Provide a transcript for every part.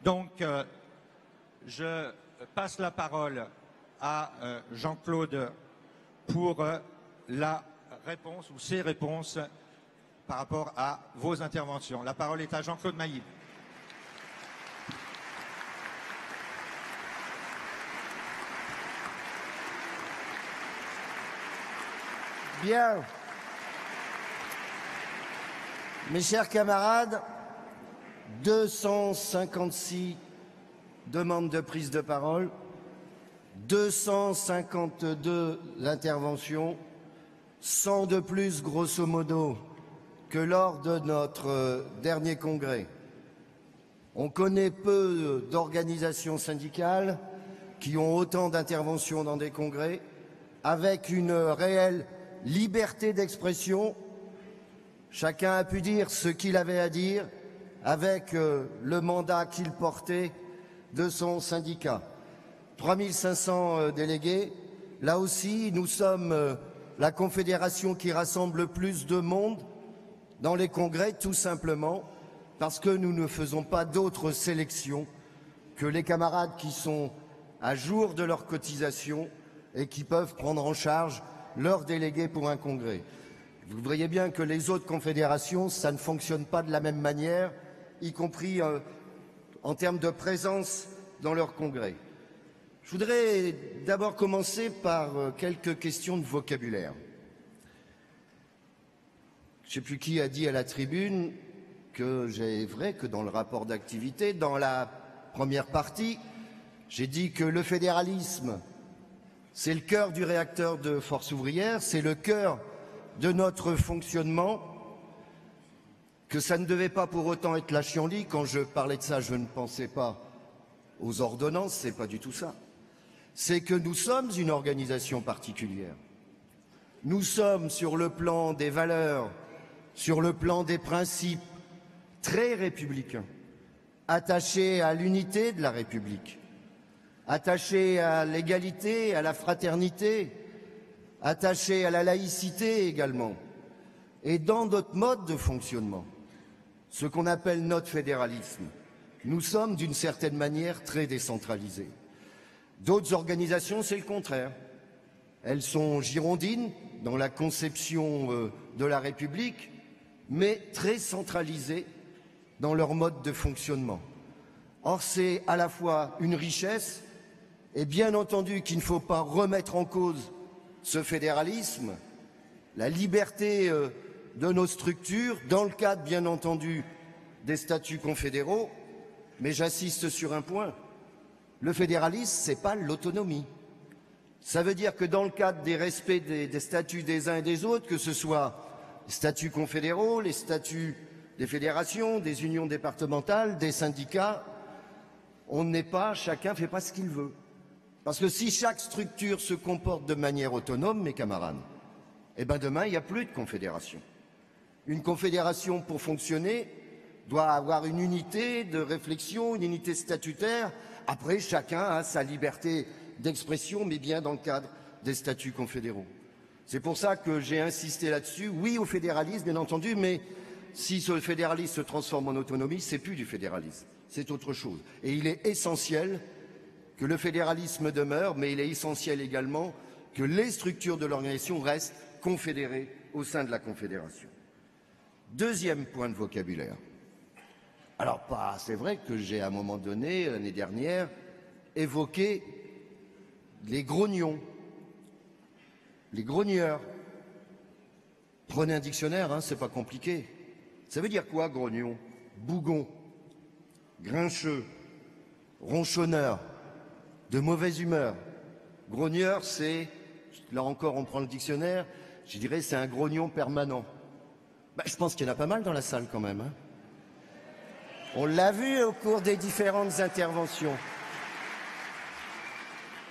Donc, je passe la parole à Jean-Claude pour la réponse ou ses réponses par rapport à vos interventions. La parole est à Jean-Claude Mailly. Bien. Mes chers camarades, 256 demandes de prise de parole, 252 interventions, 100 de plus grosso modo que lors de notre dernier congrès. On connaît peu d'organisations syndicales qui ont autant d'interventions dans des congrès, avec une réelle liberté d'expression. Chacun a pu dire ce qu'il avait à dire avec le mandat qu'il portait de son syndicat. 3500 délégués. Là aussi, nous sommes la confédération qui rassemble le plus de monde dans les congrès, tout simplement parce que nous ne faisons pas d'autre sélection que les camarades qui sont à jour de leur cotisation et qui peuvent prendre en charge leurs délégués pour un congrès. Vous voyez bien que les autres confédérations, ça ne fonctionne pas de la même manière, y compris en termes de présence dans leur congrès. Je voudrais d'abord commencer par quelques questions de vocabulaire. Je ne sais plus qui a dit à la tribune que c'est vrai que dans le rapport d'activité, dans la première partie, j'ai dit que le fédéralisme, c'est le cœur du réacteur de Force ouvrière, c'est le cœur de notre fonctionnement, que ça ne devait pas pour autant être la chienlit. Quand je parlais de ça, je ne pensais pas aux ordonnances, c'est pas du tout ça. C'est que nous sommes une organisation particulière. Nous sommes sur le plan des valeurs, sur le plan des principes, très républicains, attachés à l'unité de la République, attachés à l'égalité, à la fraternité, attachés à la laïcité également. Et dans notre mode de fonctionnement, ce qu'on appelle notre fédéralisme, nous sommes d'une certaine manière très décentralisés. D'autres organisations, c'est le contraire. Elles sont girondines dans la conception de la République, mais très centralisées dans leur mode de fonctionnement. Or, c'est à la fois une richesse, et bien entendu qu'il ne faut pas remettre en cause ce fédéralisme, la liberté de nos structures, dans le cadre, bien entendu, des statuts confédéraux, mais j'insiste sur un point, le fédéralisme, ce n'est pas l'autonomie. Ça veut dire que dans le cadre des respects des statuts des uns et des autres, que ce soit les statuts confédéraux, les statuts des fédérations, des unions départementales, des syndicats, on n'est pas, chacun ne fait pas ce qu'il veut. Parce que si chaque structure se comporte de manière autonome, mes camarades, eh ben demain, il n'y a plus de confédération. Une confédération, pour fonctionner, doit avoir une unité de réflexion, une unité statutaire. Après, chacun a sa liberté d'expression, mais bien dans le cadre des statuts confédéraux. C'est pour ça que j'ai insisté là-dessus. Oui au fédéralisme, bien entendu, mais si ce fédéralisme se transforme en autonomie, c'est plus du fédéralisme, c'est autre chose. Et il est essentiel que le fédéralisme demeure, mais il est essentiel également que les structures de l'organisation restent confédérées au sein de la confédération. Deuxième point de vocabulaire. Alors, c'est vrai que j'ai à un moment donné, l'année dernière, évoqué les grognons, les grogneurs. Prenez un dictionnaire, hein, c'est pas compliqué. Ça veut dire quoi, grognon? Bougon, grincheux, ronchonneur, de mauvaise humeur. Grogneur, c'est, là encore on prend le dictionnaire, je dirais c'est un grognon permanent. Je pense qu'il y en a pas mal dans la salle quand même. Hein. On l'a vu au cours des différentes interventions.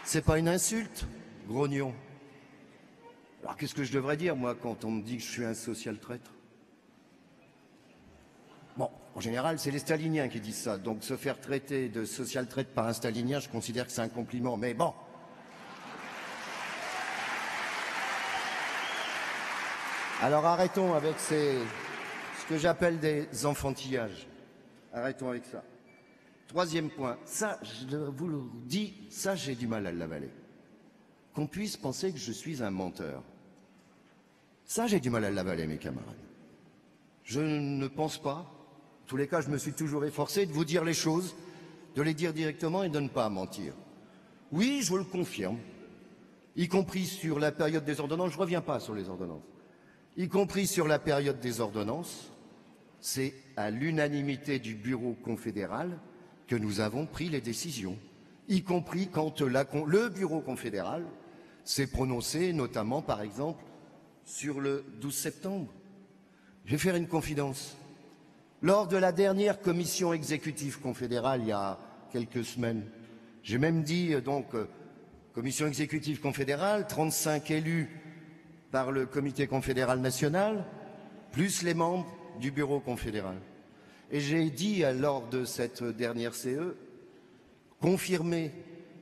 C'est pas une insulte, grognon. Alors qu'est-ce que je devrais dire, moi, quand on me dit que je suis un social-traître? Bon, en général, c'est les staliniens qui disent ça. Donc se faire traiter de social-traître par un stalinien, je considère que c'est un compliment. Mais bon. Alors arrêtons avec ce que j'appelle des enfantillages. Arrêtons avec ça. Troisième point, ça, je vous le dis, ça, j'ai du mal à l'avaler. Qu'on puisse penser que je suis un menteur. Ça, j'ai du mal à l'avaler, mes camarades. Je ne pense pas. En tous les cas, je me suis toujours efforcé de vous dire les choses, de les dire directement et de ne pas mentir. Oui, je vous le confirme, y compris sur la période des ordonnances, je ne reviens pas sur les ordonnances, y compris sur la période des ordonnances, c'est à l'unanimité du bureau confédéral que nous avons pris les décisions, y compris quand le bureau confédéral s'est prononcé, notamment, par exemple, sur le 12 septembre. Je vais faire une confidence. Lors de la dernière commission exécutive confédérale, il y a quelques semaines, j'ai même dit, commission exécutive confédérale, 35 élus par le comité confédéral national, plus les membres du bureau confédéral. Et j'ai dit, lors de cette dernière CE, confirmé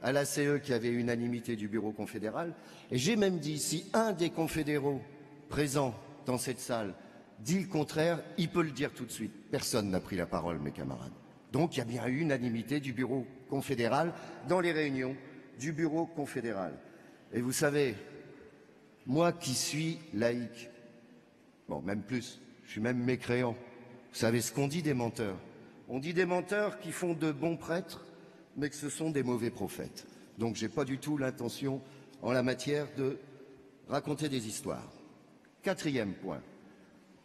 à la CE qu'il y avait unanimité du bureau confédéral, et j'ai même dit, si un des confédéraux présents dans cette salle dit le contraire, il peut le dire tout de suite. Personne n'a pris la parole, mes camarades. Donc il y a bien unanimité du bureau confédéral dans les réunions du bureau confédéral. Et vous savez, moi qui suis laïque, bon, même plus, je suis même mécréant, vous savez ce qu'on dit des menteurs? On dit des menteurs qui font de bons prêtres, mais que ce sont des mauvais prophètes. Donc je n'ai pas du tout l'intention, en la matière, de raconter des histoires. Quatrième point.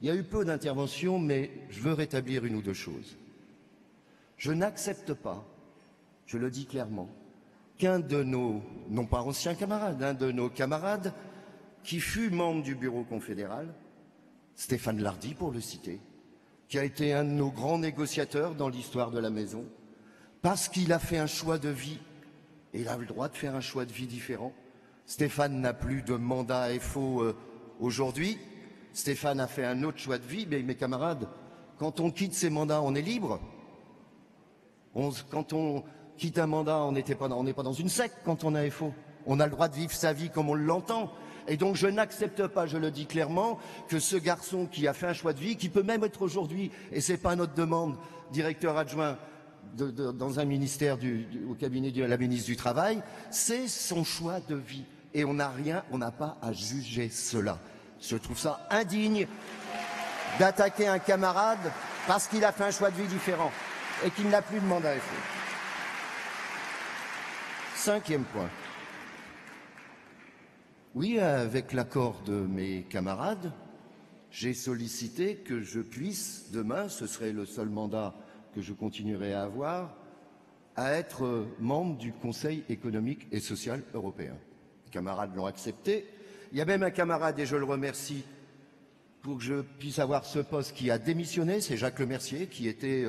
Il y a eu peu d'interventions, mais je veux rétablir une ou deux choses. Je n'accepte pas, je le dis clairement, qu'un de nos, non pas anciens camarades, un de nos camarades qui fut membre du bureau confédéral, Stéphane Lardy pour le citer, qui a été un de nos grands négociateurs dans l'histoire de la maison, parce qu'il a fait un choix de vie, et il a le droit de faire un choix de vie différent. Stéphane n'a plus de mandat FO aujourd'hui. Stéphane a fait un autre choix de vie, mais mes camarades, quand on quitte ses mandats, on est libre. Quand on quitte un mandat, on n'est pas dans une secte quand on a FO. On a le droit de vivre sa vie comme on l'entend. Et donc je n'accepte pas, je le dis clairement, que ce garçon qui a fait un choix de vie, qui peut même être aujourd'hui, et ce n'est pas notre demande, directeur adjoint dans un ministère au cabinet de la ministre du Travail, c'est son choix de vie. Et on n'a pas à juger cela. Je trouve ça indigne d'attaquer un camarade parce qu'il a fait un choix de vie différent et qu'il n'a plus de mandat FO. Cinquième point. Oui, avec l'accord de mes camarades, j'ai sollicité que je puisse, demain, ce serait le seul mandat que je continuerai à avoir, à être membre du Conseil économique et social européen. Les camarades l'ont accepté. Il y a même un camarade, et je le remercie, pour que je puisse avoir ce poste qui a démissionné, c'est Jacques Lemercier, qui était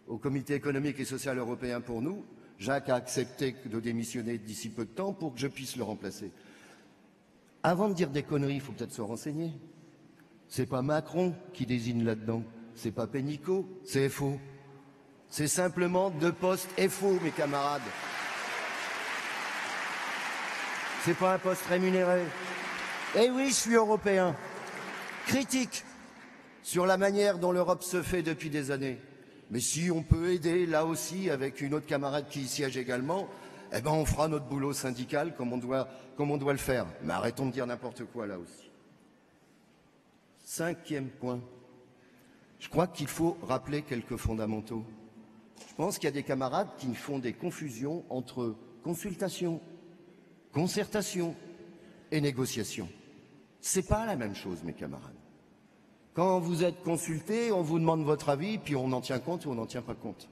au Comité économique et social européen pour nous. Jacques a accepté de démissionner d'ici peu de temps pour que je puisse le remplacer. Avant de dire des conneries, il faut peut-être se renseigner. C'est pas Macron qui désigne là-dedans, c'est pas Pénicaud, c'est FO. C'est simplement 2 postes FO, mes camarades. C'est pas un poste rémunéré. Eh oui, je suis européen. Critique sur la manière dont l'Europe se fait depuis des années. Mais si on peut aider, là aussi, avec une autre camarade qui y siège également, eh ben on fera notre boulot syndical comme on doit le faire. Mais arrêtons de dire n'importe quoi là aussi. 5e point. Je crois qu'il faut rappeler quelques fondamentaux. Je pense qu'il y a des camarades qui font des confusions entre consultation, concertation et négociation. C'est pas la même chose, mes camarades. Quand vous êtes consulté, on vous demande votre avis, puis on en tient compte ou on n'en tient pas compte.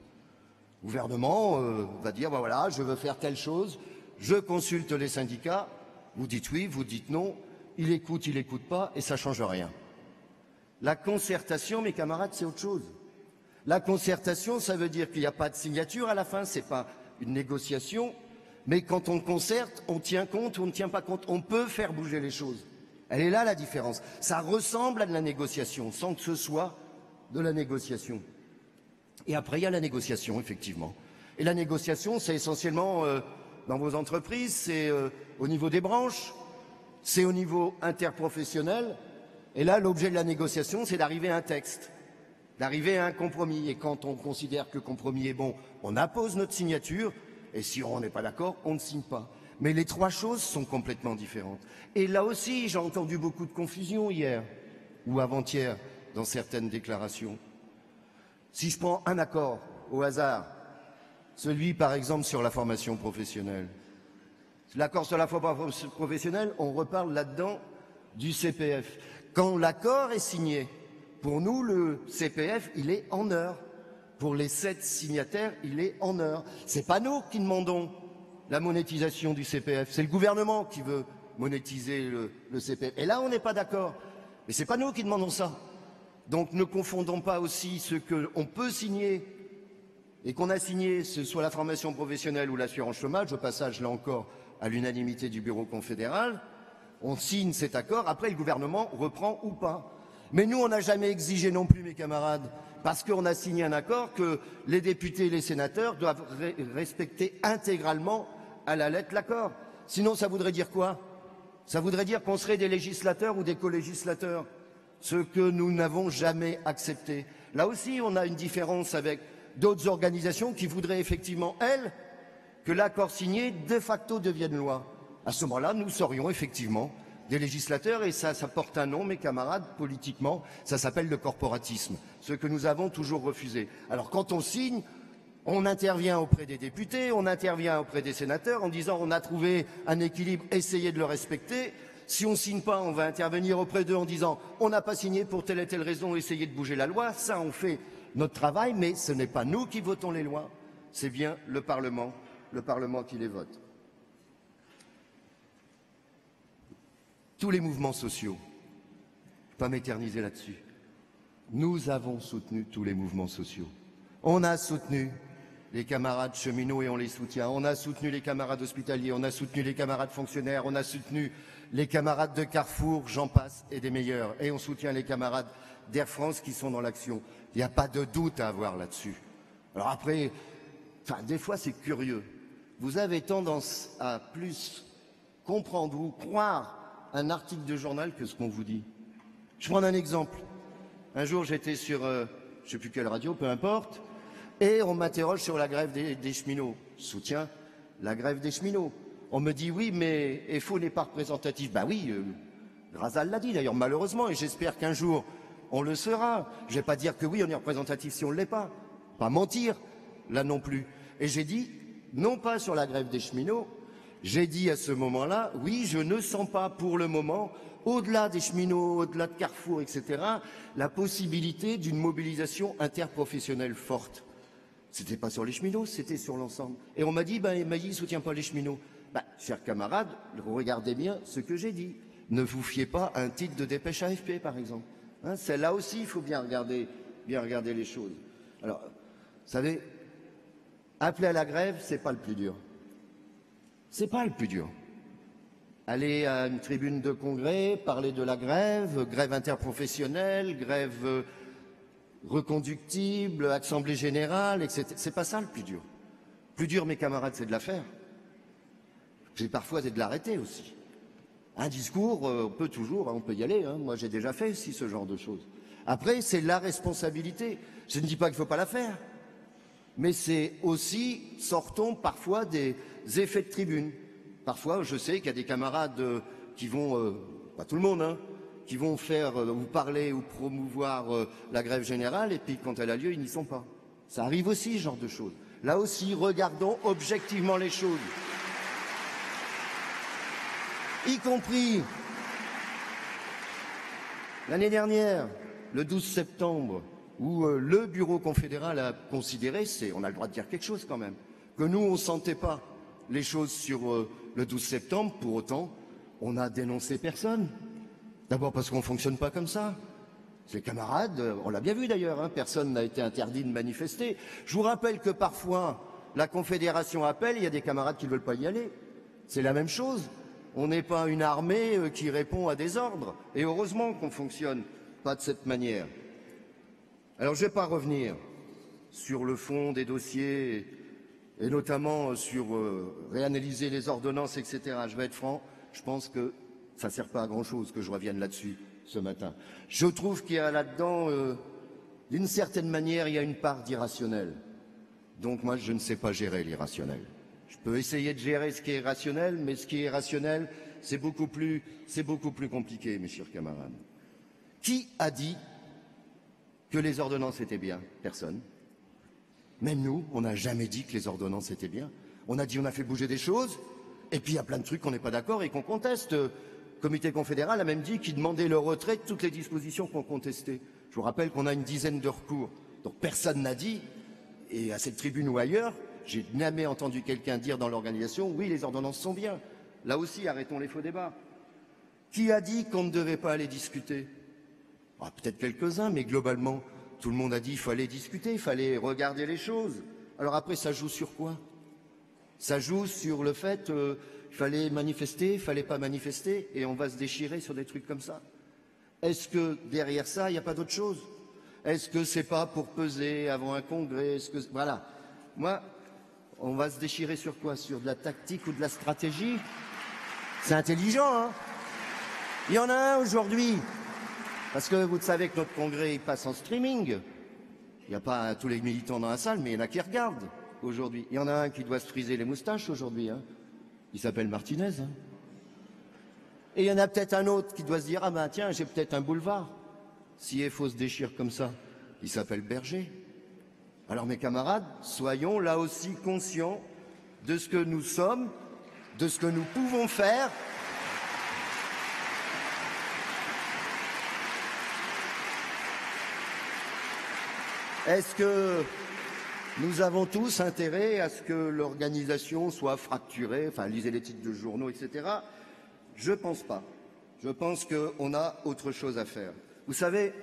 Le gouvernement va dire, ben voilà, je veux faire telle chose, je consulte les syndicats, vous dites oui, vous dites non, il écoute pas, et ça ne change rien. La concertation, mes camarades, c'est autre chose. La concertation, ça veut dire qu'il n'y a pas de signature à la fin, ce n'est pas une négociation, mais quand on concerte, on tient compte ou on ne tient pas compte. On peut faire bouger les choses. Elle est là la différence. Ça ressemble à de la négociation, sans que ce soit de la négociation. Et après, il y a la négociation, effectivement. Et la négociation, c'est essentiellement dans vos entreprises, c'est au niveau des branches, c'est au niveau interprofessionnel. Et là, l'objet de la négociation, c'est d'arriver à un texte. d'arriver à un compromis. Et quand on considère que le compromis est bon, on appose notre signature, et si on n'est pas d'accord, on ne signe pas. Mais les trois choses sont complètement différentes. Et là aussi, j'ai entendu beaucoup de confusion hier ou avant-hier dans certaines déclarations. Si je prends un accord au hasard, celui par exemple sur la formation professionnelle, l'accord sur la formation professionnelle, on reparle là-dedans du CPF. Quand l'accord est signé, pour nous, le CPF, il est en heure. Pour les 7 signataires, il est en heure. C'est pas nous qui demandons la monétisation du CPF, c'est le gouvernement qui veut monétiser le CPF. Et là, on n'est pas d'accord. Mais c'est pas nous qui demandons ça. Donc ne confondons pas aussi ce qu'on peut signer et qu'on a signé, ce soit la formation professionnelle ou l'assurance chômage, au passage, là encore, à l'unanimité du bureau confédéral. On signe cet accord, après le gouvernement reprend ou pas. Mais nous, on n'a jamais exigé non plus, mes camarades, parce qu'on a signé un accord que les députés et les sénateurs doivent respecter intégralement à la lettre l'accord. Sinon, ça voudrait dire quoi? Ça voudrait dire qu'on serait des législateurs ou des co-législateurs, ce que nous n'avons jamais accepté. Là aussi, on a une différence avec d'autres organisations qui voudraient effectivement, elles, que l'accord signé, de facto, devienne loi. À ce moment-là, nous serions effectivement des législateurs, et ça porte un nom, mes camarades, politiquement, ça s'appelle le corporatisme, ce que nous avons toujours refusé. Alors quand on signe, on intervient auprès des députés, on intervient auprès des sénateurs en disant on a trouvé un équilibre, essayez de le respecter. Si on ne signe pas, on va intervenir auprès d'eux en disant on n'a pas signé pour telle et telle raison, essayez de bouger la loi. Ça, on fait notre travail, mais ce n'est pas nous qui votons les lois, c'est bien le Parlement qui les vote. Tous les mouvements sociaux, je ne vais pas m'éterniser là-dessus, nous avons soutenu tous les mouvements sociaux. On a soutenu les camarades cheminots et on les soutient, on a soutenu les camarades hospitaliers, on a soutenu les camarades fonctionnaires, on a soutenu les camarades de Carrefour, j'en passe, et des meilleurs. Et on soutient les camarades d'Air France qui sont dans l'action. Il n'y a pas de doute à avoir là-dessus. Alors après, des fois c'est curieux. Vous avez tendance à plus comprendre ou croire un article de journal que ce qu'on vous dit. Je prends un exemple. Un jour, j'étais sur, je ne sais plus quelle radio, peu importe, et on m'interroge sur la grève des cheminots. Je soutiens la grève des cheminots. On me dit oui, mais FO n'est pas représentatif. Ben oui, Razal l'a dit d'ailleurs, malheureusement, et j'espère qu'un jour, on le sera. Je ne vais pas dire que oui, on est représentatif si on ne l'est pas. Pas mentir, là non plus. Et j'ai dit, non pas sur la grève des cheminots, j'ai dit à ce moment-là, oui, je ne sens pas pour le moment, au-delà des cheminots, au-delà de Carrefour, etc., la possibilité d'une mobilisation interprofessionnelle forte. C'était pas sur les cheminots, c'était sur l'ensemble. Et on m'a dit, Mailly ne soutient pas les cheminots. Chers camarades, regardez bien ce que j'ai dit. Ne vous fiez pas à un titre de dépêche AFP, par exemple. C'est là aussi, il faut bien regarder les choses. Alors, vous savez, appeler à la grève, c'est pas le plus dur. C'est pas le plus dur. Aller à une tribune de congrès, parler de la grève, grève interprofessionnelle, grève reconductible, assemblée générale, etc. C'est pas ça le plus dur. Le plus dur, mes camarades, c'est de la faire. C'est parfois de l'arrêter aussi. Un discours, on peut toujours, on peut y aller. Moi, j'ai déjà fait aussi ce genre de choses. Après, c'est la responsabilité. Je ne dis pas qu'il ne faut pas la faire. Mais c'est aussi, sortons parfois des effets de tribune. Parfois, je sais qu'il y a des camarades qui vont, pas tout le monde, qui vont faire ou parler ou promouvoir la grève générale, et puis quand elle a lieu, ils n'y sont pas. Ça arrive aussi, ce genre de choses. Là aussi, regardons objectivement les choses. Y compris l'année dernière, le 12 septembre, où le bureau confédéral a considéré, on a le droit de dire quelque chose quand même, que nous, on ne sentait pas les choses sur le 12 septembre, pour autant, on n'a dénoncé personne. D'abord parce qu'on ne fonctionne pas comme ça. Ces camarades, on l'a bien vu d'ailleurs, personne n'a été interdit de manifester. Je vous rappelle que parfois, la Confédération appelle, il y a des camarades qui ne veulent pas y aller. C'est la même chose. On n'est pas une armée qui répond à des ordres. Et heureusement qu'on ne fonctionne pas de cette manière. Alors je ne vais pas revenir sur le fond des dossiers et notamment sur réanalyser les ordonnances, etc. Je vais être franc, je pense que ça ne sert pas à grand-chose que je revienne là-dessus ce matin. Je trouve qu'il y a là-dedans D'une certaine manière, il y a une part d'irrationnel. Donc moi, je ne sais pas gérer l'irrationnel. Je peux essayer de gérer ce qui est rationnel, mais ce qui est rationnel, c'est beaucoup plus compliqué, mes chers camarades. Qui a dit que les ordonnances étaient bien? Personne. Même nous, on n'a jamais dit que les ordonnances étaient bien. On a dit on a fait bouger des choses, et puis il y a plein de trucs qu'on n'est pas d'accord et qu'on conteste. Le comité confédéral a même dit qu'il demandait le retrait de toutes les dispositions qu'on contestait. Je vous rappelle qu'on a une dizaine de recours. Donc personne n'a dit, et à cette tribune ou ailleurs, j'ai jamais entendu quelqu'un dire dans l'organisation « oui, les ordonnances sont bien ». Là aussi, arrêtons les faux débats. Qui a dit qu'on ne devait pas aller discuter? Peut-être quelques-uns, mais globalement, tout le monde a dit qu'il fallait discuter, il fallait regarder les choses. Alors après, ça joue sur quoi? Ça joue sur le fait qu'il fallait manifester, il ne fallait pas manifester, et on va se déchirer sur des trucs comme ça. Est-ce que derrière ça, il n'y a pas d'autre chose? Est-ce que c'est pas pour peser avant un congrès? Voilà. Moi, on va se déchirer sur quoi? Sur de la tactique ou de la stratégie? C'est intelligent, hein? Il y en a un aujourd'hui. Parce que vous savez que notre congrès il passe en streaming. Il n'y a pas tous les militants dans la salle, mais il y en a qui regardent aujourd'hui. Il y en a un qui doit se friser les moustaches aujourd'hui. Hein. Il s'appelle Martinez. Hein. Et il y en a peut-être un autre qui doit se dire « Ah ben tiens, j'ai peut-être un boulevard. » Si FO se déchire comme ça, il s'appelle Berger. Alors mes camarades, soyons là aussi conscients de ce que nous sommes, de ce que nous pouvons faire. Est-ce que nous avons tous intérêt à ce que l'organisation soit fracturée, enfin lisez les titres de journaux, etc. Je ne pense pas. Je pense qu'on a autre chose à faire. Vous savez,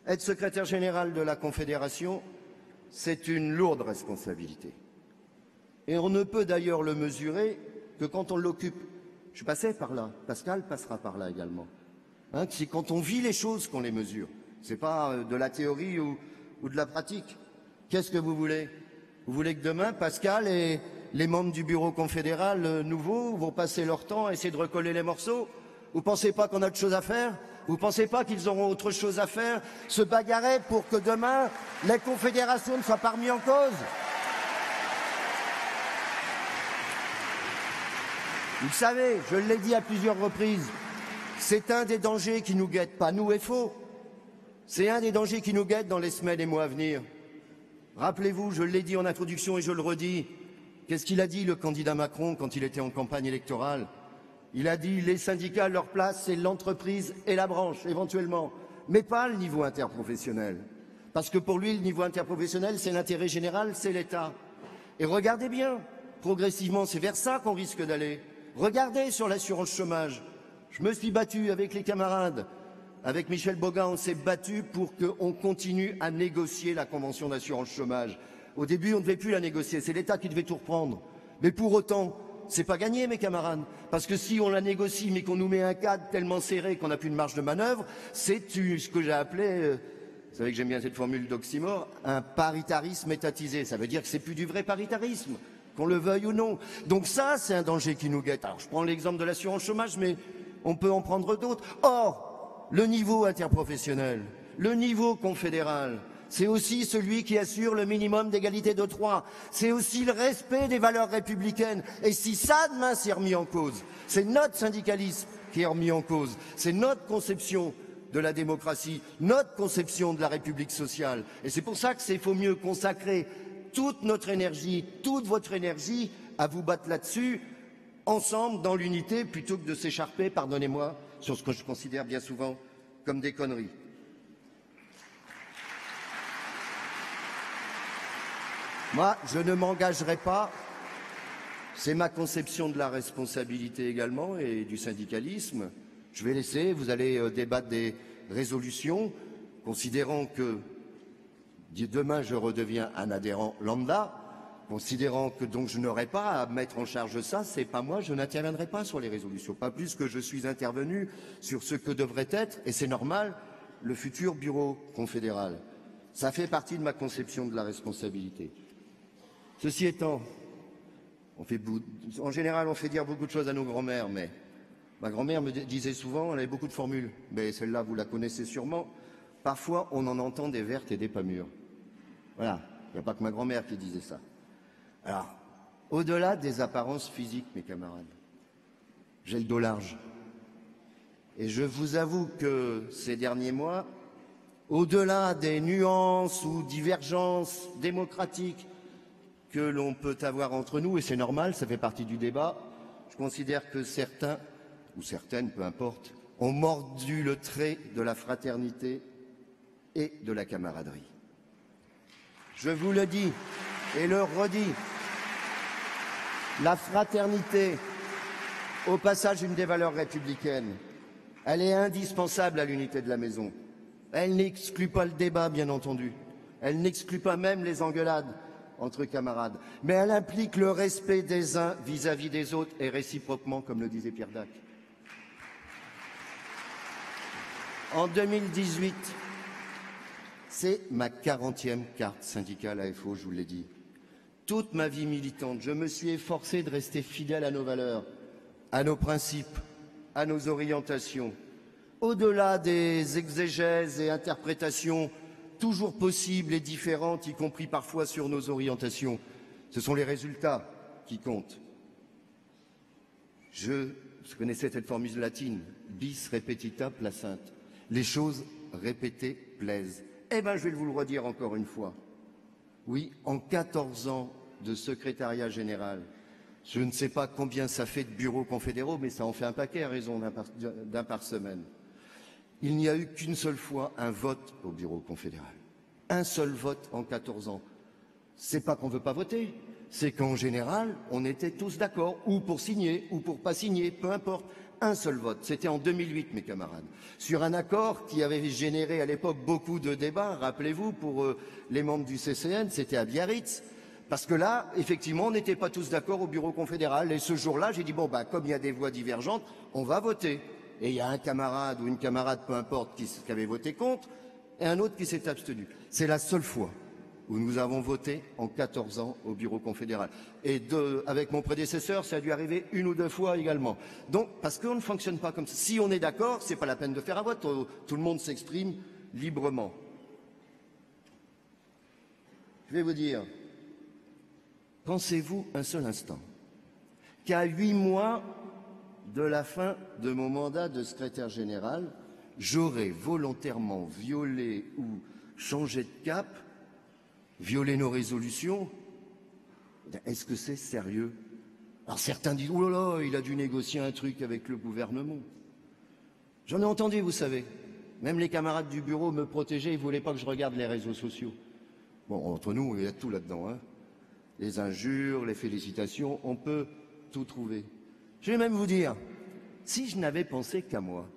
être secrétaire général de la Confédération, c'est une lourde responsabilité. Et on ne peut d'ailleurs le mesurer que quand on l'occupe. Je passais par là, Pascal passera par là également. Hein, c'est quand on vit les choses qu'on les mesure. Ce n'est pas de la théorie ou de la pratique. Qu'est-ce que vous voulez? Vous voulez que demain, Pascal et les membres du bureau confédéral nouveaux vont passer leur temps à essayer de recoller les morceaux? Vous ne pensez pas qu'on a autre chose à faire? Vous ne pensez pas qu'ils auront autre chose à faire? Se bagarrer pour que demain, les confédérations ne soient pas remises en cause? Vous le savez, je l'ai dit à plusieurs reprises, c'est un des dangers qui nous guette, pas nous FO. C'est un des dangers qui nous guette dans les semaines et mois à venir. Rappelez-vous, je l'ai dit en introduction et je le redis, qu'est-ce qu'il a dit le candidat Macron quand il était en campagne électorale? Il a dit les syndicats, leur place, c'est l'entreprise et la branche, éventuellement, mais pas le niveau interprofessionnel. Parce que pour lui, le niveau interprofessionnel, c'est l'intérêt général, c'est l'État. Et regardez bien, progressivement, c'est vers ça qu'on risque d'aller. Regardez sur l'assurance chômage. Je me suis battu avec les camarades. Avec Michel Boga, on s'est battu pour qu'on continue à négocier la convention d'assurance chômage. Au début, on ne devait plus la négocier, c'est l'État qui devait tout reprendre. Mais pour autant, c'est pas gagné, mes camarades. Parce que si on la négocie, mais qu'on nous met un cadre tellement serré qu'on n'a plus de marge de manœuvre, c'est ce que j'ai appelé, vous savez que j'aime bien cette formule d'oxymore, un paritarisme étatisé. Ça veut dire que c'est plus du vrai paritarisme, qu'on le veuille ou non. Donc ça, c'est un danger qui nous guette. Alors, je prends l'exemple de l'assurance chômage, mais on peut en prendre d'autres. Or, le niveau interprofessionnel, le niveau confédéral, c'est aussi celui qui assure le minimum d'égalité de droits. C'est aussi le respect des valeurs républicaines. Et si ça, demain, c'est remis en cause, c'est notre syndicalisme qui est remis en cause. C'est notre conception de la démocratie, notre conception de la République sociale. Et c'est pour ça qu'il faut mieux consacrer toute notre énergie, toute votre énergie à vous battre là-dessus, ensemble, dans l'unité, plutôt que de s'écharper, pardonnez-moi, sur ce que je considère bien souvent comme des conneries. Moi, je ne m'engagerai pas, c'est ma conception de la responsabilité également et du syndicalisme. Je vais laisser, vous allez débattre des résolutions, considérant que demain je redeviens un adhérent lambda, considérant que donc je n'aurai pas à mettre en charge ça, c'est pas moi, je n'interviendrai pas sur les résolutions, pas plus que je suis intervenu sur ce que devrait être, et c'est normal, le futur bureau confédéral. Ça fait partie de ma conception de la responsabilité. Ceci étant, en général, on fait dire beaucoup de choses à nos grands-mères, mais ma grand-mère me disait souvent, elle avait beaucoup de formules, mais celle-là, vous la connaissez sûrement, parfois on en entend des vertes et des pas mûres. Voilà, il n'y a pas que ma grand-mère qui disait ça. Alors, au-delà des apparences physiques, mes camarades, j'ai le dos large. Et je vous avoue que ces derniers mois, au-delà des nuances ou divergences démocratiques que l'on peut avoir entre nous, et c'est normal, ça fait partie du débat, je considère que certains, ou certaines, peu importe, ont mordu le trait de la fraternité et de la camaraderie. Je vous le dis et le redis, la fraternité, au passage une des valeurs républicaines, elle est indispensable à l'unité de la maison. Elle n'exclut pas le débat, bien entendu. Elle n'exclut pas même les engueulades entre camarades. Mais elle implique le respect des uns vis-à-vis des autres et réciproquement, comme le disait Pierre Dac. En 2018, c'est ma 40e carte syndicale AFO, je vous l'ai dit. Toute ma vie militante, je me suis efforcé de rester fidèle à nos valeurs, à nos principes, à nos orientations. Au-delà des exégèses et interprétations toujours possibles et différentes, y compris parfois sur nos orientations, ce sont les résultats qui comptent. Je connaissais cette formule latine, bis repetita placent. Les choses répétées plaisent. Eh bien, je vais vous le redire encore une fois. Oui, en 14 ans de secrétariat général, je ne sais pas combien ça fait de bureaux confédéraux, mais ça en fait un paquet à raison d'un par semaine. Il n'y a eu qu'une seule fois un vote au bureau confédéral. Un seul vote en 14 ans. C'est pas qu'on ne veut pas voter, c'est qu'en général, on était tous d'accord, ou pour signer, ou pour pas signer, peu importe. Un seul vote. C'était en 2008, mes camarades, sur un accord qui avait généré à l'époque beaucoup de débats. Rappelez-vous, pour les membres du CCN, c'était à Biarritz. Parce que là, effectivement, on n'était pas tous d'accord au bureau confédéral. Et ce jour-là, j'ai dit, bon, bah, comme il y a des voix divergentes, on va voter. Et il y a un camarade ou une camarade, peu importe, qui avait voté contre, et un autre qui s'est abstenu. C'est la seule fois où nous avons voté en 14 ans au bureau confédéral. Et avec mon prédécesseur, ça a dû arriver une ou deux fois également. Donc, parce qu'on ne fonctionne pas comme ça. Si on est d'accord, c'est pas la peine de faire un vote. Tout le monde s'exprime librement. Je vais vous dire, pensez-vous un seul instant qu'à 8 mois de la fin de mon mandat de secrétaire général, j'aurais volontairement violé ou changé de cap, violé nos résolutions? Est-ce que c'est sérieux? Alors certains disent, oh là là, il a dû négocier un truc avec le gouvernement. J'en ai entendu, vous savez. Même les camarades du bureau me protégeaient, ils ne voulaient pas que je regarde les réseaux sociaux. Bon, entre nous, il y a tout là-dedans, hein. Les injures, les félicitations, on peut tout trouver. Je vais même vous dire, si je n'avais pensé qu'à moi,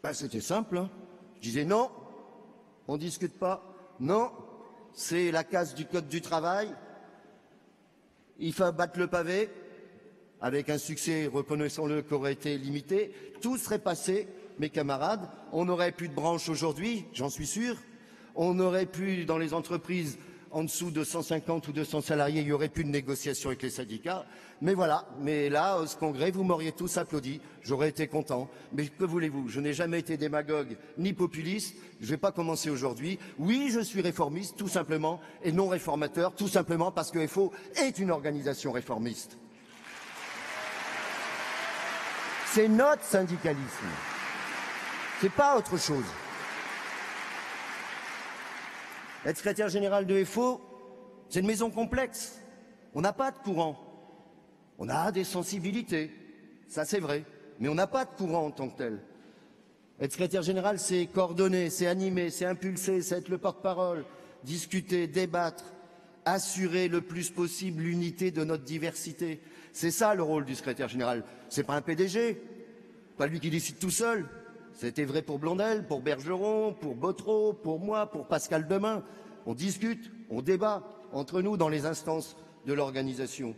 ben c'était simple, hein. Je disais non, on ne discute pas, non, c'est la casse du code du travail, il faut battre le pavé, avec un succès, reconnaissons-le, qui aurait été limité, tout serait passé, mes camarades, on n'aurait plus de branche aujourd'hui, j'en suis sûr, on n'aurait plus dans les entreprises en dessous de 150 ou 200 salariés, il n'y aurait plus de négociation avec les syndicats. Mais voilà, mais là, ce congrès, vous m'auriez tous applaudi, j'aurais été content. Mais que voulez-vous, je n'ai jamais été démagogue ni populiste, je ne vais pas commencer aujourd'hui. Oui, je suis réformiste, tout simplement, et non réformateur, tout simplement parce que FO est une organisation réformiste. C'est notre syndicalisme, c'est pas autre chose. Être secrétaire général de FO, c'est une maison complexe. On n'a pas de courant. On a des sensibilités, ça c'est vrai, mais on n'a pas de courant en tant que tel. Être secrétaire général, c'est coordonner, c'est animer, c'est impulser, c'est être le porte-parole, discuter, débattre, assurer le plus possible l'unité de notre diversité. C'est ça le rôle du secrétaire général. C'est pas un PDG, pas lui qui décide tout seul. C'était vrai pour Blondel, pour Bergeron, pour Botreau, pour moi, pour Pascal Demain. On discute, on débat entre nous dans les instances de l'organisation.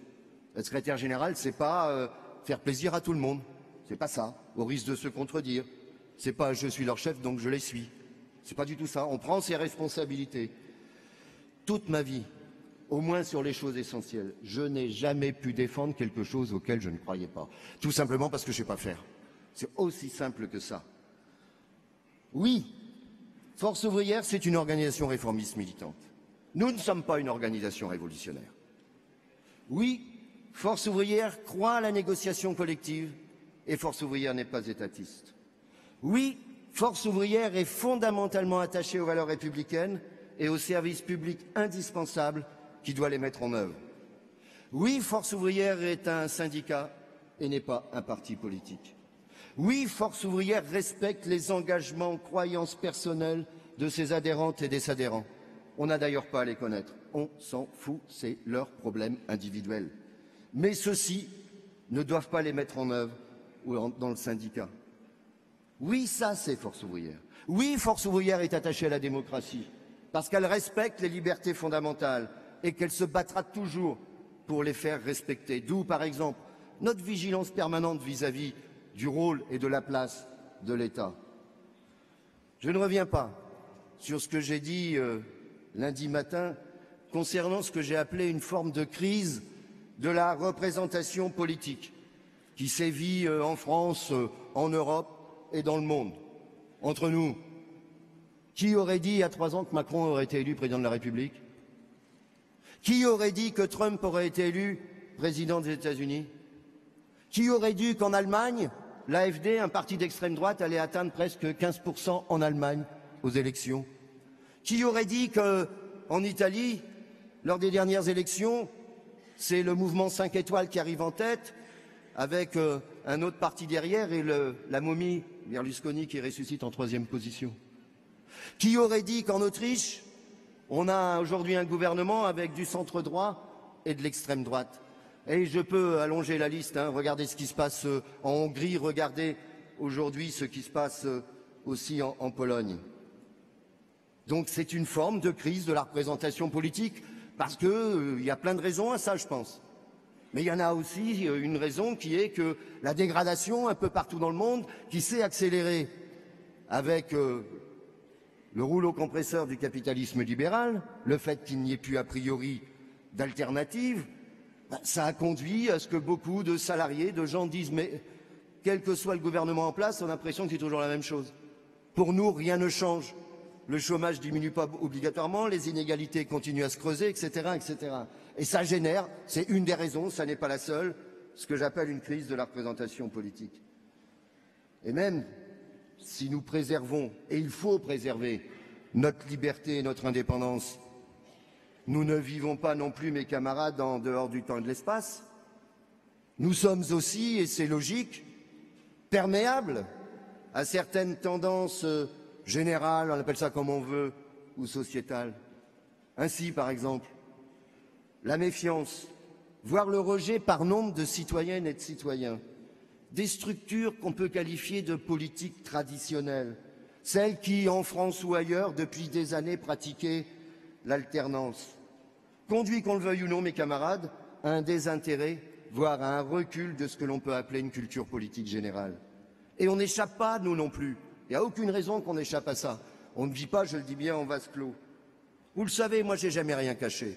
Être secrétaire général, c'est pas faire plaisir à tout le monde. C'est pas ça, au risque de se contredire. C'est pas je suis leur chef donc je les suis. C'est pas du tout ça. On prend ses responsabilités. Toute ma vie, au moins sur les choses essentielles, je n'ai jamais pu défendre quelque chose auquel je ne croyais pas. Tout simplement parce que je sais pas faire. C'est aussi simple que ça. Oui, Force ouvrière, c'est une organisation réformiste militante. Nous ne sommes pas une organisation révolutionnaire. Oui, Force ouvrière croit à la négociation collective et Force ouvrière n'est pas étatiste. Oui, Force ouvrière est fondamentalement attachée aux valeurs républicaines et aux services publics indispensables qui doit les mettre en œuvre. Oui, Force ouvrière est un syndicat et n'est pas un parti politique. Oui, Force ouvrière respecte les engagements, croyances personnelles de ses adhérentes et des adhérents. On n'a d'ailleurs pas à les connaître. On s'en fout, c'est leur problème individuel. Mais ceux-ci ne doivent pas les mettre en œuvre dans le syndicat. Oui, ça c'est Force ouvrière. Oui, Force ouvrière est attachée à la démocratie, parce qu'elle respecte les libertés fondamentales et qu'elle se battra toujours pour les faire respecter. D'où, par exemple, notre vigilance permanente vis-à-vis du rôle et de la place de l'État. Je ne reviens pas sur ce que j'ai dit lundi matin concernant ce que j'ai appelé une forme de crise de la représentation politique qui sévit en France, en Europe et dans le monde. Entre nous, qui aurait dit il y a 3 ans que Macron aurait été élu président de la République? Qui aurait dit que Trump aurait été élu président des États-Unis? Qui aurait dit qu'en Allemagne, l'AfD, un parti d'extrême droite, allait atteindre presque 15% en Allemagne aux élections? Qui aurait dit qu'en Italie, lors des dernières élections, c'est le mouvement 5 étoiles qui arrive en tête, avec un autre parti derrière et la momie Berlusconi qui ressuscite en 3e position? Qui aurait dit qu'en Autriche, on a aujourd'hui un gouvernement avec du centre droit et de l'extrême droite? Et je peux allonger la liste, regardez ce qui se passe en Hongrie, regardez aujourd'hui ce qui se passe aussi en Pologne. Donc c'est une forme de crise de la représentation politique, parce qu'il y a plein de raisons à ça, je pense. Mais il y en a aussi une raison qui est que la dégradation un peu partout dans le monde, qui s'est accélérée avec le rouleau compresseur du capitalisme libéral, le fait qu'il n'y ait plus a priori d'alternative, ça a conduit à ce que beaucoup de salariés, de gens disent mais quel que soit le gouvernement en place, on a l'impression que c'est toujours la même chose. Pour nous, rien ne change. Le chômage ne diminue pas obligatoirement, les inégalités continuent à se creuser, etc., etc. Et ça génère, c'est une des raisons, ça n'est pas la seule, ce que j'appelle une crise de la représentation politique. Et même si nous préservons, et il faut préserver, notre liberté et notre indépendance, nous ne vivons pas non plus, mes camarades, en dehors du temps et de l'espace. Nous sommes aussi, et c'est logique, perméables à certaines tendances générales, on appelle ça comme on veut, ou sociétales. Ainsi, par exemple, la méfiance, voire le rejet par nombre de citoyennes et de citoyens, des structures qu'on peut qualifier de politiques traditionnelles, celles qui, en France ou ailleurs, depuis des années, pratiquaient l'alternance, conduit, qu'on le veuille ou non, mes camarades, à un désintérêt, voire à un recul de ce que l'on peut appeler une culture politique générale. Et on n'échappe pas, nous non plus. Il n'y a aucune raison qu'on échappe à ça. On ne vit pas, je le dis bien, en vase clos. Vous le savez, moi, j'ai jamais rien caché.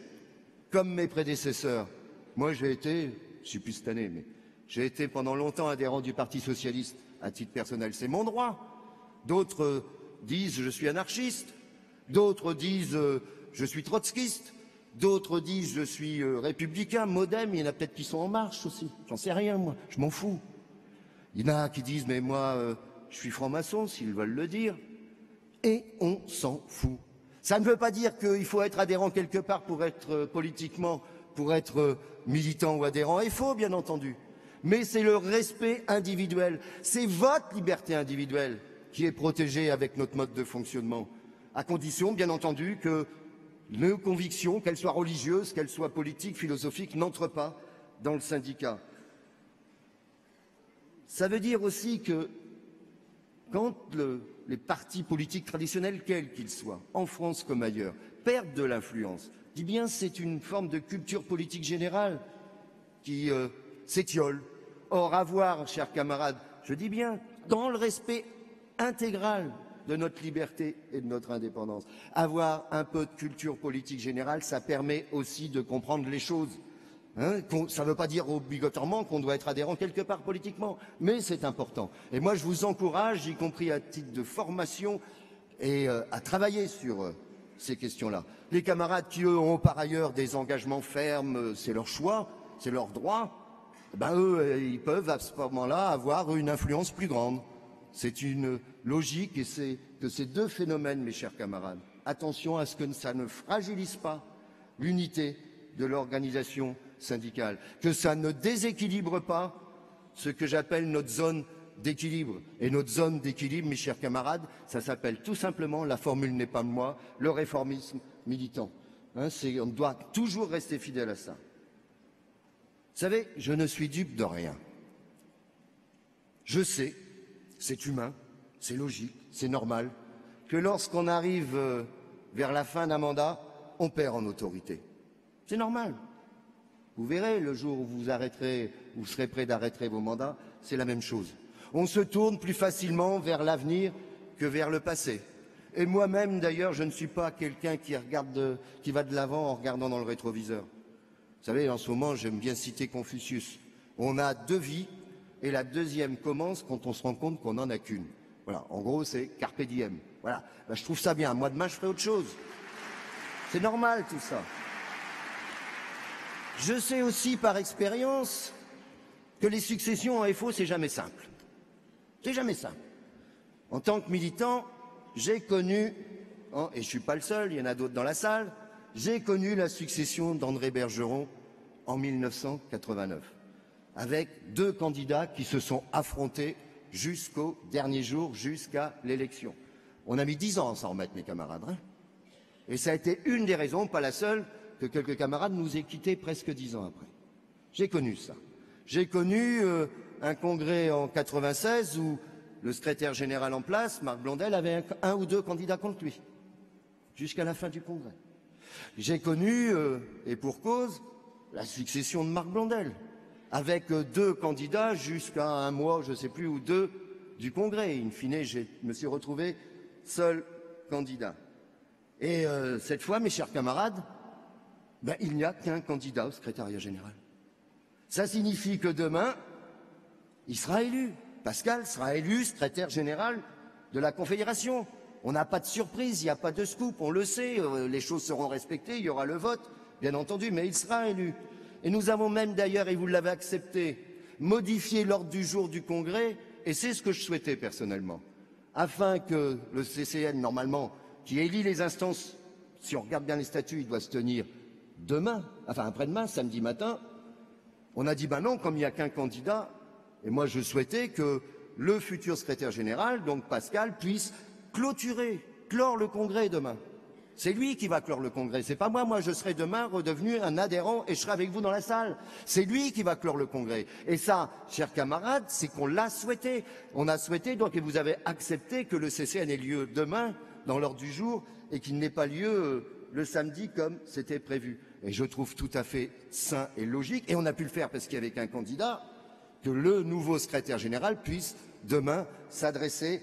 Comme mes prédécesseurs. Moi, j'ai été, je ne suis plus cette année, mais j'ai été pendant longtemps adhérent du Parti socialiste à titre personnel. C'est mon droit. D'autres disent je suis anarchiste. D'autres disent je suis trotskiste. D'autres disent je suis républicain, modem. Il y en a peut-être qui sont en marche aussi. J'en sais rien, moi. Je m'en fous. Il y en a qui disent mais moi, je suis franc-maçon, s'ils veulent le dire. Et on s'en fout. Ça ne veut pas dire qu'il faut être adhérent quelque part pour être politiquement, pour être militant ou adhérent. Il faut, bien entendu. Mais c'est le respect individuel. C'est votre liberté individuelle qui est protégée avec notre mode de fonctionnement. À condition, bien entendu, que nos convictions, qu'elles soient religieuses, qu'elles soient politiques, philosophiques, n'entrent pas dans le syndicat. Ça veut dire aussi que quand les partis politiques traditionnels, quels qu'ils soient, en France comme ailleurs, perdent de l'influence, je dis bien c'est une forme de culture politique générale qui s'étiole. Or, avoir, chers camarades, je dis bien, dans le respect intégral de notre liberté et de notre indépendance, avoir un peu de culture politique générale, ça permet aussi de comprendre les choses. Ça ne veut pas dire obligatoirement qu'on doit être adhérent quelque part politiquement, mais c'est important. Et moi, je vous encourage, y compris à titre de formation, et à travailler sur ces questions-là. Les camarades qui, eux, ont par ailleurs des engagements fermes, c'est leur choix, c'est leur droit, ben eux, ils peuvent à ce moment-là avoir une influence plus grande. C'est une logique et c'est de ces deux phénomènes, mes chers camarades. Attention à ce que ça ne fragilise pas l'unité de l'organisation syndicale, que ça ne déséquilibre pas ce que j'appelle notre zone d'équilibre. Et notre zone d'équilibre, mes chers camarades, ça s'appelle tout simplement, la formule n'est pas de moi, le réformisme militant. Hein, on doit toujours rester fidèle à ça. Vous savez, je ne suis dupe de rien. Je sais, c'est humain, c'est logique, c'est normal, que lorsqu'on arrive vers la fin d'un mandat, on perd en autorité. C'est normal. Vous verrez, le jour où vous arrêterez, vous serez prêt d'arrêter vos mandats, c'est la même chose. On se tourne plus facilement vers l'avenir que vers le passé. Et moi-même, d'ailleurs, je ne suis pas quelqu'un qui va de l'avant en regardant dans le rétroviseur. Vous savez, en ce moment, j'aime bien citer Confucius. On a deux vies, et la deuxième commence quand on se rend compte qu'on n'en a qu'une. Voilà, en gros, c'est carpe diem. Voilà, ben, je trouve ça bien. Moi, demain, je ferai autre chose. C'est normal, tout ça. Je sais aussi par expérience que les successions en FO, c'est jamais simple. C'est jamais simple. En tant que militant, j'ai connu, et je ne suis pas le seul, il y en a d'autres dans la salle, j'ai connu la succession d'André Bergeron en 1989, avec deux candidats qui se sont affrontés jusqu'au dernier jour, jusqu'à l'élection. On a mis 10 ans à s'en remettre, mes camarades. Hein, et ça a été une des raisons, pas la seule, que quelques camarades nous aient quittés presque 10 ans après. J'ai connu ça. J'ai connu un congrès en 96 où le secrétaire général en place, Marc Blondel, avait un ou deux candidats contre lui, jusqu'à la fin du congrès. J'ai connu, et pour cause, la succession de Marc Blondel, avec deux candidats jusqu'à un mois, je ne sais plus, ou deux, du congrès. In fine, je me suis retrouvé seul candidat. Et cette fois, mes chers camarades, ben, il n'y a qu'un candidat au secrétariat général. Ça signifie que demain, il sera élu. Pascal sera élu secrétaire général de la Confédération. On n'a pas de surprise, il n'y a pas de scoop, on le sait, les choses seront respectées, il y aura le vote, bien entendu, mais il sera élu. Et nous avons même d'ailleurs, et vous l'avez accepté, modifié l'ordre du jour du Congrès, et c'est ce que je souhaitais personnellement, afin que le CCN, normalement, qui élit les instances, si on regarde bien les statuts, il doit se tenir demain, enfin après-demain, samedi matin. On a dit, ben non, comme il n'y a qu'un candidat, et moi je souhaitais que le futur secrétaire général, donc Pascal, puisse clore le congrès demain. C'est lui qui va clore le congrès, c'est pas moi. Moi je serai demain redevenu un adhérent et je serai avec vous dans la salle. C'est lui qui va clore le congrès. Et ça, chers camarades, c'est qu'on l'a souhaité. On a souhaité donc, et vous avez accepté que le CCN ait lieu demain dans l'ordre du jour et qu'il n'ait pas lieu le samedi comme c'était prévu. Et je trouve tout à fait sain et logique, et on a pu le faire parce qu'il y avait qu'un candidat, que le nouveau secrétaire général puisse demain s'adresser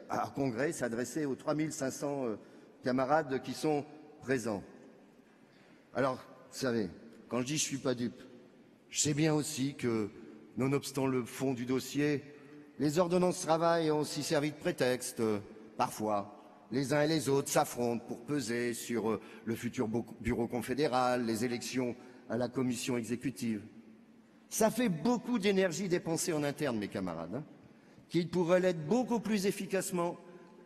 à congrès, s'adresser aux 3500 camarades qui sont présents. Alors, vous savez, quand je dis je ne suis pas dupe, je sais bien aussi que, nonobstant le fond du dossier, les ordonnances travail ont aussi servi de prétexte, parfois. Les uns et les autres s'affrontent pour peser sur le futur bureau confédéral, les élections à la commission exécutive. Ça fait beaucoup d'énergie dépensée en interne, mes camarades, hein, qu'il pourrait l'être beaucoup plus efficacement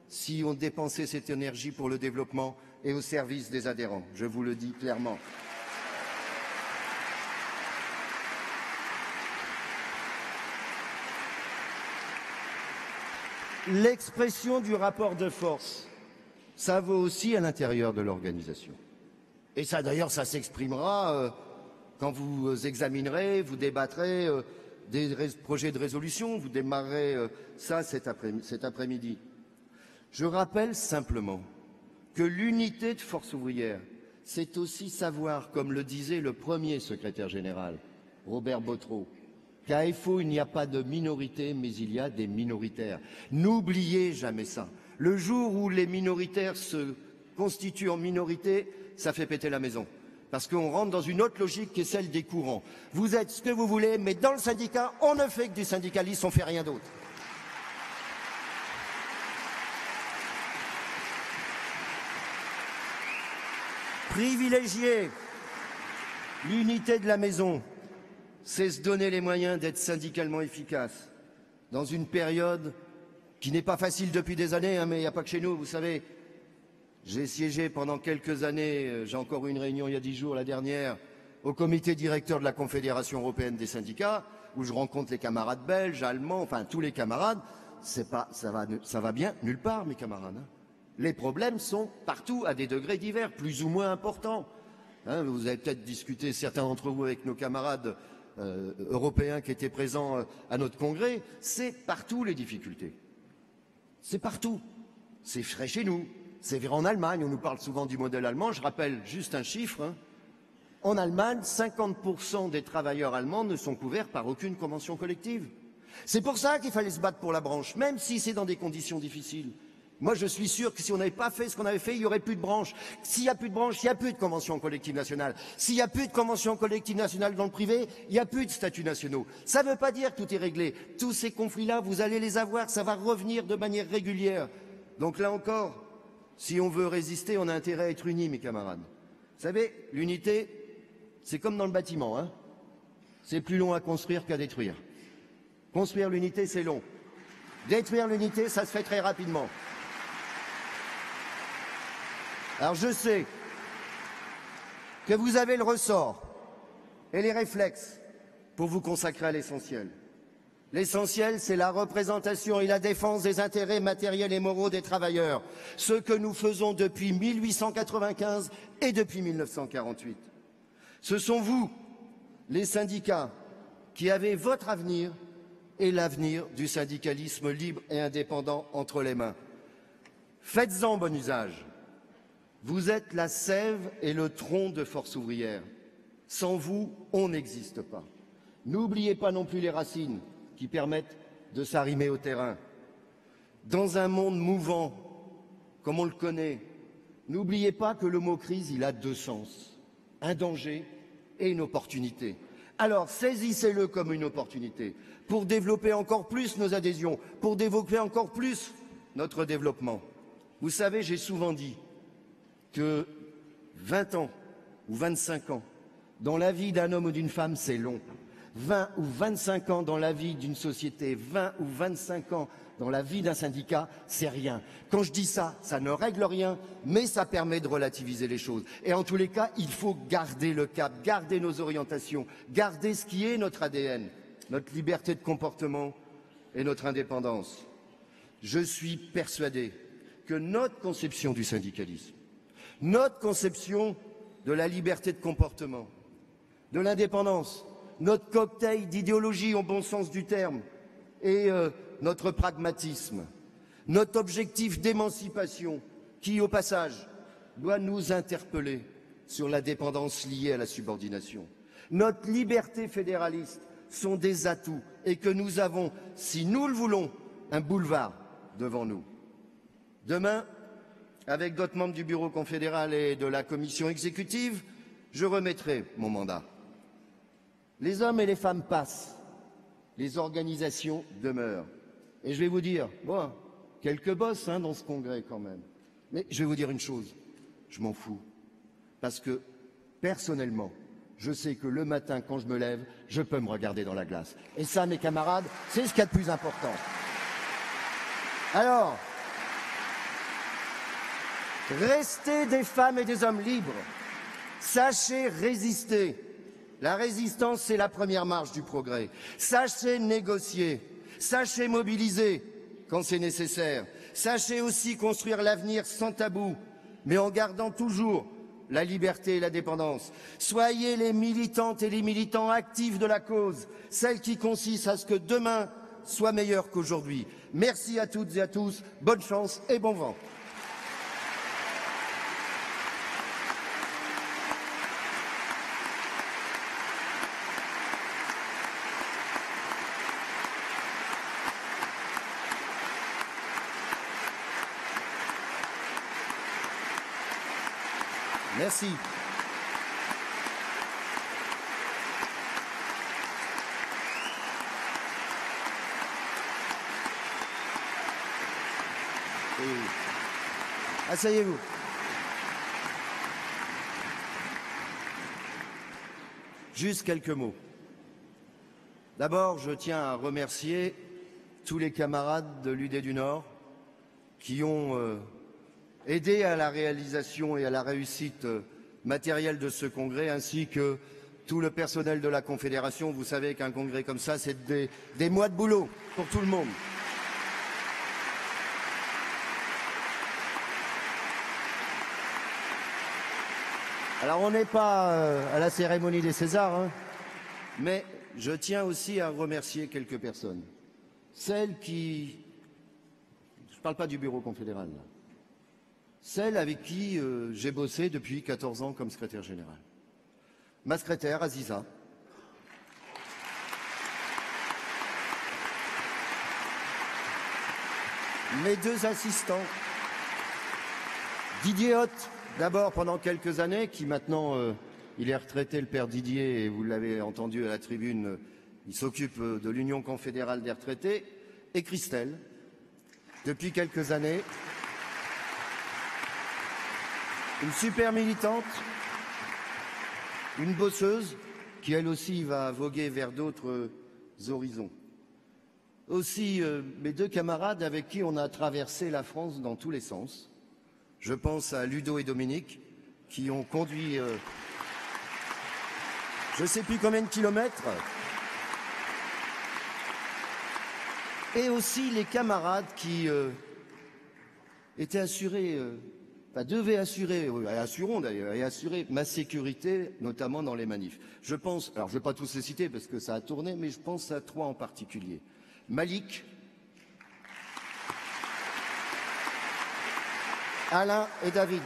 si on dépensait cette énergie pour le développement et au service des adhérents. Je vous le dis clairement. L'expression du rapport de force, ça vaut aussi à l'intérieur de l'organisation. Et ça, d'ailleurs, ça s'exprimera quand vous examinerez, vous débattrez des projets de résolution, vous démarrerez ça cet après-midi. Je rappelle simplement que l'unité de force ouvrière, c'est aussi savoir, comme le disait le premier secrétaire général, Robert Botreau, qu'à FO, il n'y a pas de minorité, mais il y a des minoritaires. N'oubliez jamais ça. Le jour où les minoritaires se constituent en minorité, ça fait péter la maison. Parce qu'on rentre dans une autre logique qui est celle des courants. Vous êtes ce que vous voulez, mais dans le syndicat, on ne fait que du syndicalisme, on ne fait rien d'autre. Privilégier l'unité de la maison, c'est se donner les moyens d'être syndicalement efficace dans une période qui n'est pas facile depuis des années, hein, mais il n'y a pas que chez nous, vous savez. J'ai siégé pendant quelques années, j'ai encore eu une réunion il y a 10 jours, la dernière, au comité directeur de la Confédération européenne des syndicats, où je rencontre les camarades belges, allemands, enfin tous les camarades. Ça va bien nulle part, mes camarades. Hein. Les problèmes sont partout, à des degrés divers, plus ou moins importants. Hein, vous avez peut-être discuté, certains d'entre vous, avec nos camarades européens qui étaient présents à notre congrès. C'est partout les difficultés. C'est partout. C'est vrai chez nous. C'est vrai en Allemagne. On nous parle souvent du modèle allemand. Je rappelle juste un chiffre. Hein. En Allemagne, 50% des travailleurs allemands ne sont couverts par aucune convention collective. C'est pour ça qu'il fallait se battre pour la branche, même si c'est dans des conditions difficiles. Moi, je suis sûr que si on n'avait pas fait ce qu'on avait fait, il n'y aurait plus de branche. S'il n'y a plus de branche, il n'y a plus de convention collective nationale. S'il n'y a plus de convention collective nationale dans le privé, il n'y a plus de statuts nationaux. Ça ne veut pas dire que tout est réglé. Tous ces conflits-là, vous allez les avoir, ça va revenir de manière régulière. Donc là encore, si on veut résister, on a intérêt à être unis, mes camarades. Vous savez, l'unité, c'est comme dans le bâtiment. Hein. C'est plus long à construire qu'à détruire. Construire l'unité, c'est long. Détruire l'unité, ça se fait très rapidement. Alors je sais que vous avez le ressort et les réflexes pour vous consacrer à l'essentiel. L'essentiel, c'est la représentation et la défense des intérêts matériels et moraux des travailleurs, ce que nous faisons depuis 1895 et depuis 1948. Ce sont vous, les syndicats, qui avez votre avenir et l'avenir du syndicalisme libre et indépendant entre les mains. Faites-en bon usage. Vous êtes la sève et le tronc de Force ouvrière. Sans vous, on n'existe pas. N'oubliez pas non plus les racines qui permettent de s'arrimer au terrain. Dans un monde mouvant, comme on le connaît, n'oubliez pas que le mot crise, il a deux sens. Un danger et une opportunité. Alors saisissez-le comme une opportunité pour développer encore plus nos adhésions, pour développer encore plus notre développement. Vous savez, j'ai souvent dit que 20 ans ou 25 ans dans la vie d'un homme ou d'une femme, c'est long. 20 ou 25 ans dans la vie d'une société, 20 ou 25 ans dans la vie d'un syndicat, c'est rien. Quand je dis ça, ça ne règle rien, mais ça permet de relativiser les choses. Et en tous les cas, il faut garder le cap, garder nos orientations, garder ce qui est notre ADN, notre liberté de comportement et notre indépendance. Je suis persuadé que notre conception du syndicalisme, notre conception de la liberté de comportement, de l'indépendance, notre cocktail d'idéologie au bon sens du terme et notre pragmatisme, notre objectif d'émancipation qui, au passage, doit nous interpeller sur la dépendance liée à la subordination. Notre liberté fédéraliste sont des atouts et que nous avons, si nous le voulons, un boulevard devant nous. Demain, avec d'autres membres du bureau confédéral et de la commission exécutive, je remettrai mon mandat. Les hommes et les femmes passent, les organisations demeurent. Et je vais vous dire, bon, quelques bosses dans ce congrès quand même. Mais je vais vous dire une chose, je m'en fous. Parce que, personnellement, je sais que le matin, quand je me lève, je peux me regarder dans la glace. Et ça, mes camarades, c'est ce qu'il y a de plus important. Alors, restez des femmes et des hommes libres. Sachez résister. La résistance, c'est la première marche du progrès. Sachez négocier. Sachez mobiliser quand c'est nécessaire. Sachez aussi construire l'avenir sans tabou, mais en gardant toujours la liberté et la dépendance. Soyez les militantes et les militants actifs de la cause, celle qui consiste à ce que demain soit meilleur qu'aujourd'hui. Merci à toutes et à tous, bonne chance et bon vent. Merci. Asseyez-vous. Juste quelques mots. D'abord, je tiens à remercier tous les camarades de l'UD du Nord qui ont aidé à la réalisation et à la réussite matérielle de ce congrès, ainsi que tout le personnel de la Confédération. Vous savez qu'un congrès comme ça, c'est des mois de boulot pour tout le monde. Alors on n'est pas à la cérémonie des Césars, hein, mais je tiens aussi à remercier quelques personnes. Celles qui... Je ne parle pas du bureau confédéral, là. Celles avec qui j'ai bossé depuis 14 ans comme secrétaire général. Ma secrétaire, Aziza. Mes deux assistants. Didier Hoth, d'abord pendant quelques années, qui maintenant, il est retraité, le père Didier, et vous l'avez entendu à la tribune, il s'occupe de l'Union confédérale des retraités, et Christelle, depuis quelques années. Une super militante, une bosseuse, qui elle aussi va voguer vers d'autres horizons. Aussi mes deux camarades avec qui on a traversé la France dans tous les sens. Je pense à Ludo et Dominique, qui ont conduit je ne sais plus combien de kilomètres. Et aussi les camarades qui étaient assurés, devaient assurer, et assureront d'ailleurs, et assurer ma sécurité, notamment dans les manifs. Je pense, alors je ne vais pas tous les citer parce que ça a tourné, mais je pense à trois en particulier. Malik, Alain et David.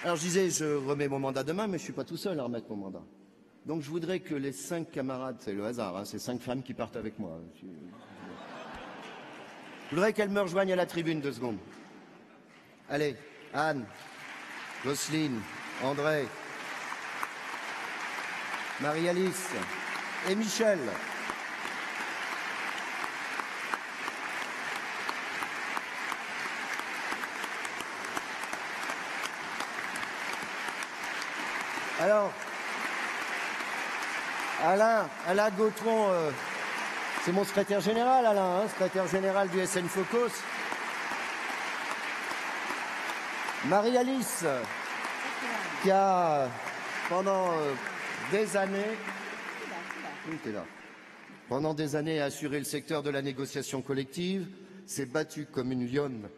Alors je disais, je remets mon mandat demain, mais je ne suis pas tout seul à remettre mon mandat. Donc je voudrais que les 5 camarades, c'est le hasard, hein, c'est 5 femmes qui partent avec moi. Je voudrais qu'elles me rejoignent à la tribune 2 secondes. Allez, Anne, Jocelyne, André, Marie-Alice et Michel. Alors, Alain Gautron, c'est mon secrétaire général, Alain, hein, secrétaire général du SN Focus. Marie-Alice, qui a, pendant des années, assuré le secteur de la négociation collective, s'est battue comme une lionne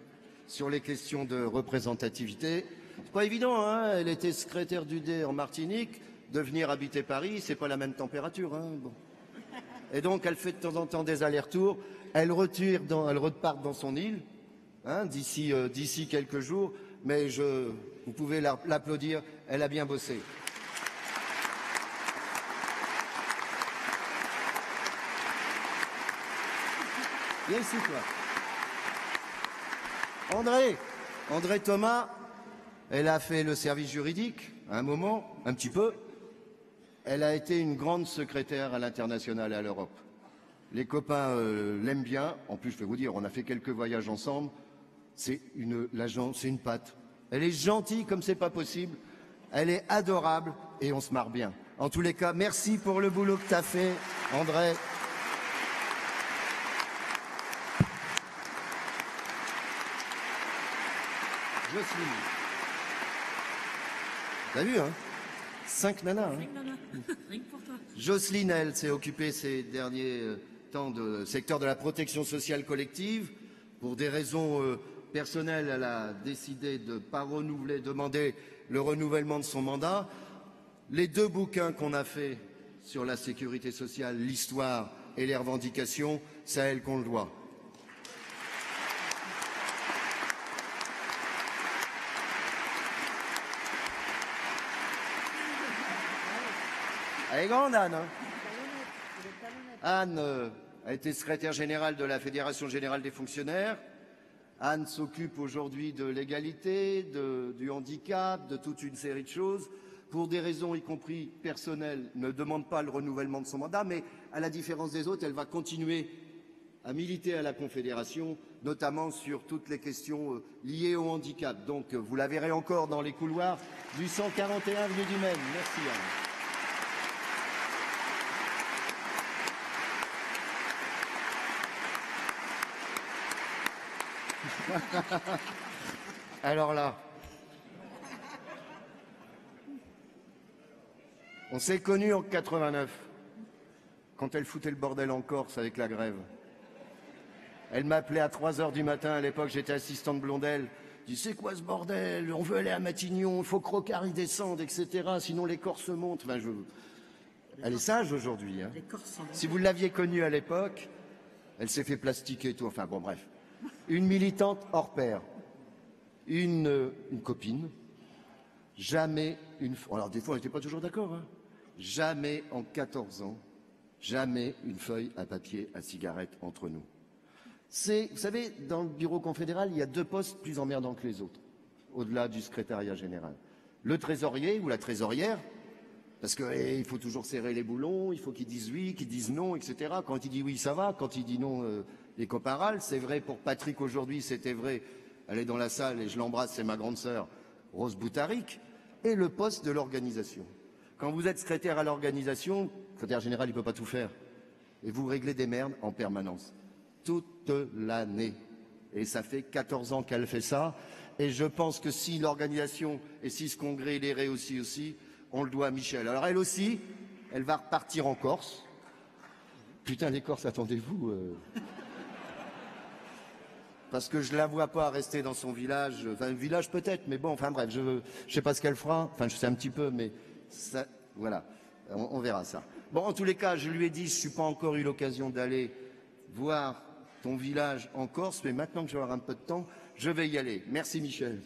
sur les questions de représentativité. C'est pas évident, hein, elle était secrétaire du D en Martinique, de venir habiter Paris, c'est pas la même température, hein, bon. Et donc elle fait de temps en temps des allers-retours, elle repart dans son île, hein, d'ici quelques jours, mais vous pouvez l'applaudir, elle a bien bossé. Viens ici, toi. André Thomas, elle a fait le service juridique, à un moment, un petit peu. Elle a été une grande secrétaire à l'international et à l'Europe. Les copains l'aiment bien. En plus, je vais vous dire, on a fait quelques voyages ensemble. C'est une patte. Elle est gentille comme c'est pas possible. Elle est adorable et on se marre bien. En tous les cas, merci pour le boulot que tu as fait, André. Jocelyne. T'as vu, hein? 5 nanas. Hein. 5 nanas. Rien que pour toi. Jocelyne, elle, s'est occupée ces derniers temps du secteur de la protection sociale collective. Pour des raisons personnelles, elle a décidé de ne pas demander le renouvellement de son mandat. Les 2 bouquins qu'on a faits sur la sécurité sociale, l'histoire et les revendications, c'est à elle qu'on le doit. Elle est grande, Anne. Hein. Anne a été secrétaire générale de la Fédération générale des fonctionnaires. Anne s'occupe aujourd'hui de l'égalité, du handicap, de toute une série de choses. Pour des raisons y compris personnelles, ne demande pas le renouvellement de son mandat, mais à la différence des autres, elle va continuer à militer à la Confédération, notamment sur toutes les questions liées au handicap. Donc vous la verrez encore dans les couloirs du 141 avenue du Maine. Merci Anne. Alors là, on s'est connus en 89, quand elle foutait le bordel en Corse avec la grève. Elle m'appelait à 3 h du matin, à l'époque j'étais assistante Blondel. Je dis c'est quoi ce bordel? On veut aller à Matignon, il faut que Rocard y descende, etc. Sinon les Corses montent. Enfin, elle est sage aujourd'hui. Hein. Si vous l'aviez connue à l'époque, elle s'est fait plastiquer et tout. Enfin bon, bref. Une militante hors pair. Une copine. Jamais une... Alors des fois on n'était pas toujours d'accord. Hein. Jamais en 14 ans, jamais une feuille à papier à cigarette entre nous. Vous savez, dans le bureau confédéral, il y a 2 postes plus emmerdants que les autres, au-delà du secrétariat général. Le trésorier ou la trésorière, parce qu'il faut toujours serrer les boulons, il faut qu'ils disent oui, qu'ils disent non, etc. Quand il dit oui, ça va. Quand il dit non, les copains râlent. C'est vrai pour Patrick aujourd'hui, c'était vrai. Elle est dans la salle et je l'embrasse, c'est ma grande sœur, Rose Boutaric. Et le poste de l'organisation. Quand vous êtes secrétaire à l'organisation, le secrétaire général, il ne peut pas tout faire. Et vous réglez des merdes en permanence. Toute l'année. Et ça fait 14 ans qu'elle fait ça. Et je pense que si l'organisation et si ce congrès il est réussi aussi, on le doit à Michel. Alors elle aussi, elle va repartir en Corse. Putain, les Corses, attendez-vous. Parce que je ne la vois pas rester dans son village. Enfin, un village peut-être, mais bon, enfin bref, je ne sais pas ce qu'elle fera. Enfin, je sais un petit peu, mais ça, voilà, on verra ça. Bon, en tous les cas, je lui ai dit, je n'ai pas encore eu l'occasion d'aller voir ton village en Corse, mais maintenant que je vais avoir un peu de temps, je vais y aller. Merci Michel.